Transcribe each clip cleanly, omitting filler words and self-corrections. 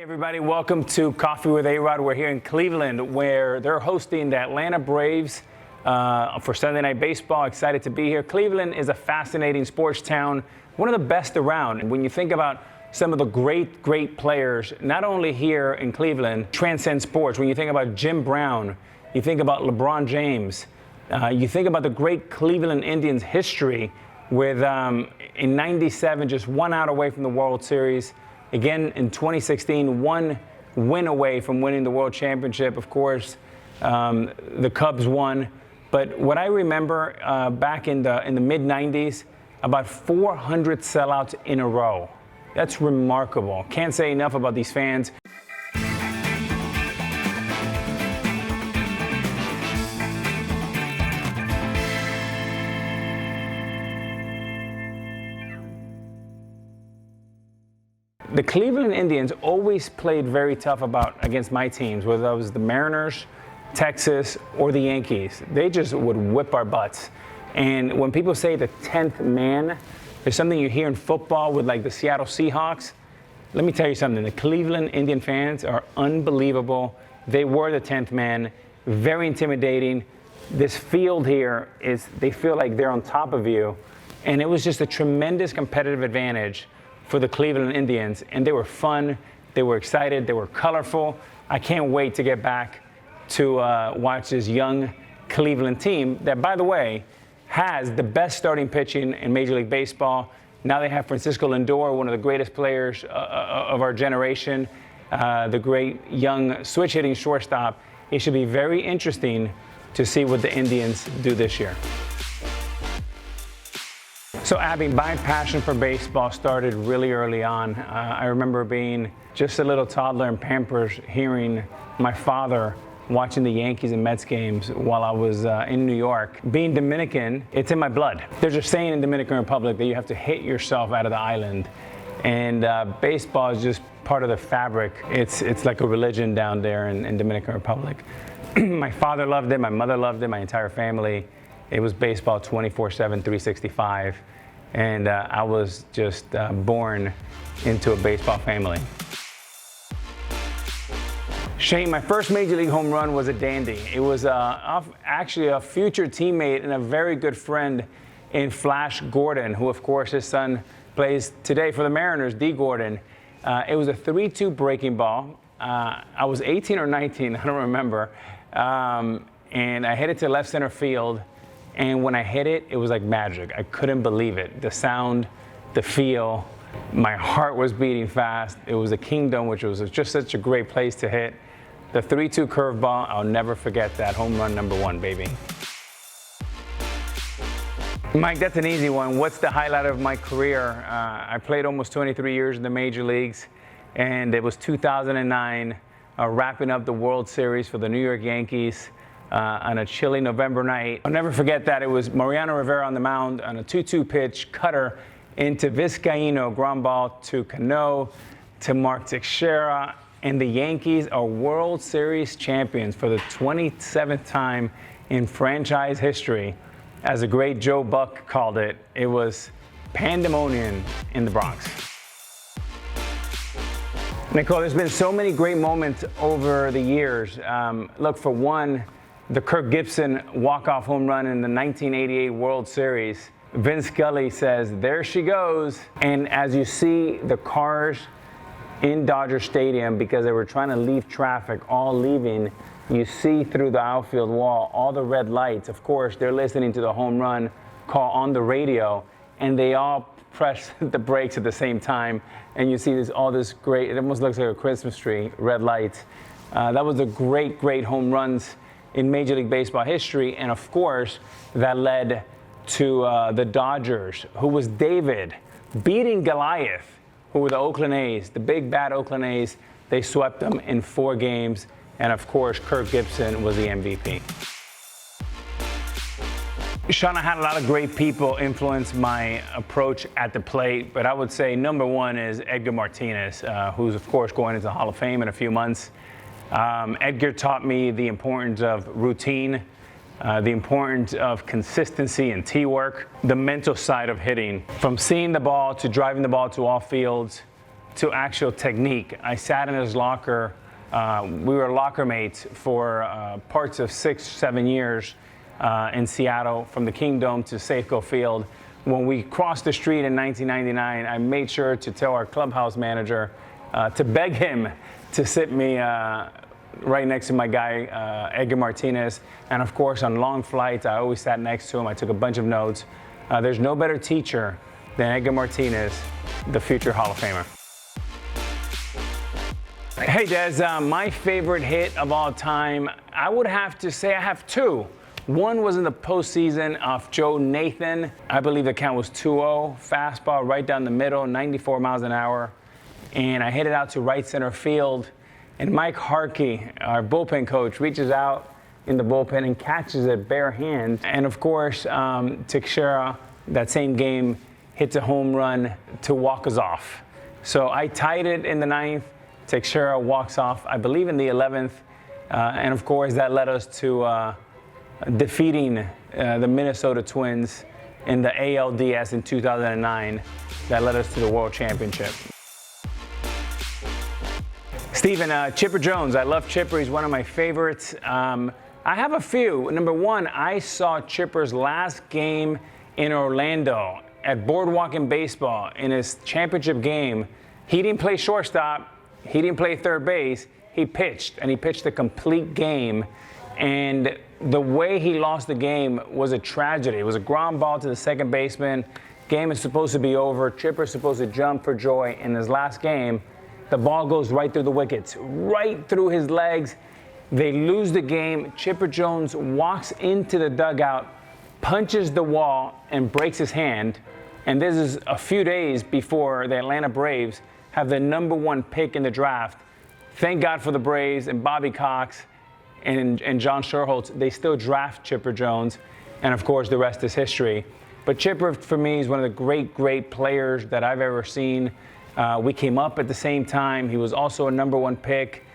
Everybody, welcome to Coffee with Arod. We're here in Cleveland where they're hosting the Atlanta Braves for Sunday Night Baseball. Excited to be here. Cleveland is a fascinating sports town, one of the best around. And when you think about some of the great players, not only here in Cleveland, transcend sports. When you think about Jim Brown, you think about LeBron James, you think about the great Cleveland Indians history with, in '97, just 1 out away from the World Series. Again, in 2016, 1 win away from winning the World Championship. Of course, the Cubs won. But what I remember back in the mid-'90s, about 400 sellouts in a row. That's remarkable. Can't say enough about these fans. The Cleveland Indians always played very tough against my teams, whether it was the Mariners, Texas, or the Yankees. They just would whip our butts. And when people say the 10th man, there's something you hear in football with like the Seattle Seahawks. Let me tell you something. The Cleveland Indian fans are unbelievable. They were the 10th man, very intimidating. This field here they feel like they're on top of you. And it was just a tremendous competitive advantage for the Cleveland Indians, and they were fun, they were excited, they were colorful. I can't wait to get back to watch this young Cleveland team that, by the way, has the best starting pitching in Major League Baseball. Now they have Francisco Lindor, one of the greatest players of our generation, the great young switch-hitting shortstop. It should be very interesting to see what the Indians do this year. So Abby, my passion for baseball started really early on. I remember being just a little toddler in Pampers, hearing my father watching the Yankees and Mets games while I was in New York. Being Dominican, it's in my blood. There's a saying in Dominican Republic that you have to hit yourself out of the island. And baseball is just part of the fabric. It's like a religion down there in Dominican Republic. My father loved it, my mother loved it, my entire family. It was baseball 24/7, 365. And I was just born into a baseball family. Shane, my first Major League home run was a dandy. It was actually a future teammate and a very good friend in Flash Gordon, who, of course, his son plays today for the Mariners, D. Gordon. It was a 3-2 breaking ball. I was 18 or 19, I don't remember. And I hit it to left center field. And when I hit it, it was like magic. I couldn't believe it. The sound, the feel, my heart was beating fast. It was a kingdom, which was just such a great place to hit. The 3-2 curveball, I'll never forget that. Home run number 1, baby. Mike, that's an easy one. What's the highlight of my career? I played almost 23 years in the major leagues, and it was 2009, wrapping up the World Series for the New York Yankees. On a chilly November night. I'll never forget that. It was Mariano Rivera on the mound on a 2-2 pitch, cutter into Vizcaíno, ground ball to Cano, to Mark Teixeira, and the Yankees are World Series champions for the 27th time in franchise history. As the great Joe Buck called it, it was pandemonium in the Bronx. Nicole, there's been so many great moments over the years. Look, for one, the Kirk Gibson walk-off home run in the 1988 World Series. Vince Scully says, "There she goes." And as you see the cars in Dodger Stadium, because they were trying to leave traffic, all leaving, you see through the outfield wall all the red lights. Of course, they're listening to the home run call on the radio, and they all press the brakes at the same time. And you see all this great, it almost looks like a Christmas tree, red lights. That was a great home runs in Major League Baseball history, and of course, that led to the Dodgers, who was David, beating Goliath, who were the Oakland A's, the big bad Oakland A's. They swept them in 4 games, and of course, Kirk Gibson was the MVP. Sean, I had a lot of great people influence my approach at the plate, but I would say number 1 is Edgar Martinez, who's of course going into the Hall of Fame in a few months. Edgar taught me the importance of routine, the importance of consistency and tee work, the mental side of hitting, from seeing the ball to driving the ball to all fields, to actual technique. I sat in his locker. We were locker mates for parts of 6-7 years in Seattle, from the Kingdome to Safeco Field. When we crossed the street in 1999, I made sure to tell our clubhouse manager to beg him to sit me right next to my guy, Edgar Martinez. And of course, on long flights, I always sat next to him. I took a bunch of notes. There's no better teacher than Edgar Martinez, the future Hall of Famer. Hey, Des, my favorite hit of all time, I would have to say I have two. One was in the postseason off Joe Nathan. I believe the count was 2-0. Fastball right down the middle, 94 miles an hour. And I hit it out to right center field. And Mike Harkey, our bullpen coach, reaches out in the bullpen and catches it bare hand. And of course, Teixeira, that same game, hits a home run to walk us off. So I tied it in the 9th. Teixeira walks off, I believe, in the 11th. And of course, that led us to defeating the Minnesota Twins in the ALDS in 2009. That led us to the World Championship. Steven, Chipper Jones. I love Chipper. He's one of my favorites. I have a few. Number one, I saw Chipper's last game in Orlando at Boardwalk in Baseball in his championship game. He didn't play shortstop. He didn't play third base. He pitched, and he pitched a complete game. And the way he lost the game was a tragedy. It was a ground ball to the second baseman. Game is supposed to be over. Chipper's supposed to jump for joy. In his last game, the ball goes right through the wickets, right through his legs. They lose the game. Chipper Jones walks into the dugout, punches the wall, and breaks his hand. And this is a few days before the Atlanta Braves have the #1 pick in the draft. Thank God for the Braves and Bobby Cox and John Sherholtz. They still draft Chipper Jones. And of course, the rest is history. But Chipper, for me, is one of the great, great players that I've ever seen. We came up at the same time. He was also a #1 pick,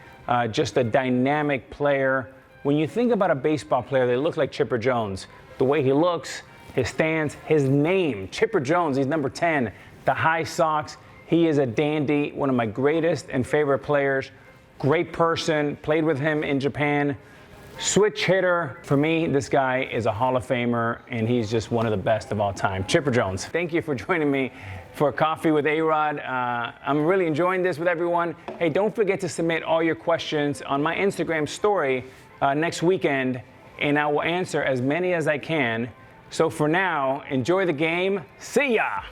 just a dynamic player. When you think about a baseball player, they look like Chipper Jones. The way he looks, his stance, his name, Chipper Jones, he's number 10, the high socks. He is a dandy, one of my greatest and favorite players. Great person, played with him in Japan. Switch hitter. For me, this guy is a Hall of Famer, and he's just one of the best of all time. Chipper Jones. Thank you for joining me for Coffee with Arod. I'm really enjoying this with everyone. Hey, don't forget to submit all your questions on my Instagram story next weekend, and I will answer as many as I can. So for now, enjoy the game. See ya!